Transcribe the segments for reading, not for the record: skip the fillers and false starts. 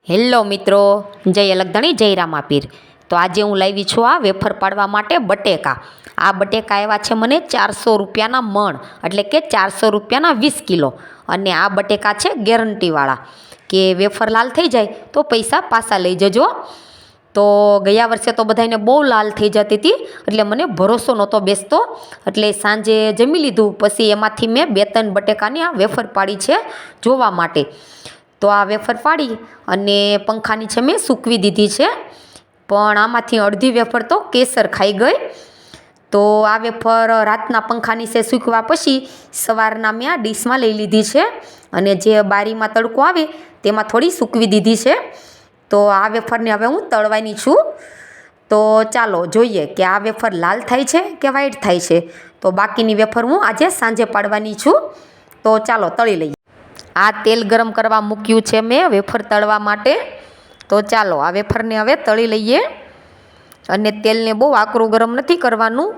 Hello મિત્રો, જય અલગધણી જય રામાપીર। તો આજે હું લાવી છું આ વેફર પાડવા માટે બટેકા। આ બટેકા આવ્યા છે મને 400 રૂપિયાના મણ, એટલે કે 400 રૂપિયાના 20 કિલો। અને આ બટેકા છે ગેરંટીવાળા, કે વેફર લાલ થઈ જાય તો પૈસા પાછા લઈ જજો। તો ગયા વર્ષે તો બધાને બહુ લાલ થઈ જતી હતી, એટલે મને ભરોસો નહોતો બેસતો, એટલે સાંજે જમી લીધું પછી એમાંથી મેં 2-3 બટેકાની આ વેફર પાડી છે જોવા માટે। તો આ વેફર પાડી અને પંખાની છે મેં સૂકવી દીધી છે, પણ આમાંથી અડધી વેફર તો કેસર ખાઈ ગઈ। તો આ વેફર રાતના પંખાની છે સૂકવા પછી સવારના મેં આ ડીશમાં લઈ લીધી છે, અને જે બારીમાં તડકો આવે તેમાં થોડી સૂકવી દીધી છે। તો આ વેફરને હવે હું તળવાની છું। તો ચાલો જોઈએ કે આ વેફર લાલ થાય છે કે વ્હાઈટ થાય છે। તો બાકીની વેફર હું આજે સાંજે પાડવાની છું। તો ચાલો તળી લઈએ। આ તેલ ગરમ કરવા મૂક્યું છે મેં વેફર તળવા માટે। તો ચાલો આ વેફરને હવે તળી લઈએ। અને તેલને બહુ આકરું ગરમ નથી કરવાનું,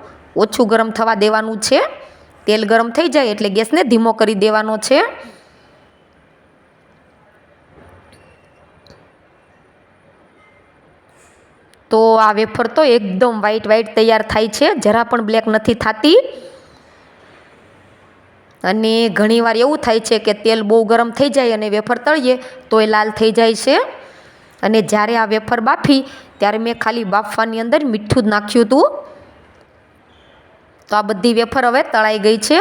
ઓછું ગરમ થવા દેવાનું છે। તેલ ગરમ થઈ જાય એટલે ગેસને ધીમો કરી દેવાનો છે। તો આ વેફર તો એકદમ વ્હાઈટ તૈયાર થાય છે, જરા પણ બ્લેક નથી થતી। અને ઘણીવાર એવું થાય છે કે તેલ બહુ ગરમ થઈ જાય અને વેફર તળીએ તો એ લાલ થઈ જાય છે। અને જ્યારે આ વેફર બાફી ત્યારે મેં ખાલી બાફવાની અંદર મીઠું જ નાખ્યું હતું। તો આ બધી વેફર હવે તળાઈ ગઈ છે,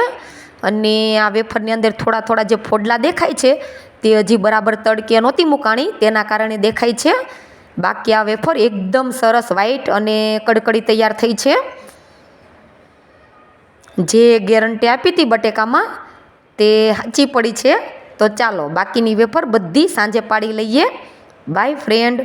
અને આ વેફરની અંદર થોડા જે ફોડલા દેખાય છે તે હજી બરાબર તડકે નહોતી મૂકાણી, તેના કારણે દેખાય છે। બાકી આ વેફર એકદમ સરસ વ્હાઈટ અને કડકડી તૈયાર થઈ છે। જે ગેરંટી આપી હતી બટેકામાં તે સાચી પડી છે। તો ચાલો બાકીની વેફર બધી સાંજે પાડી લઈએ। By friend.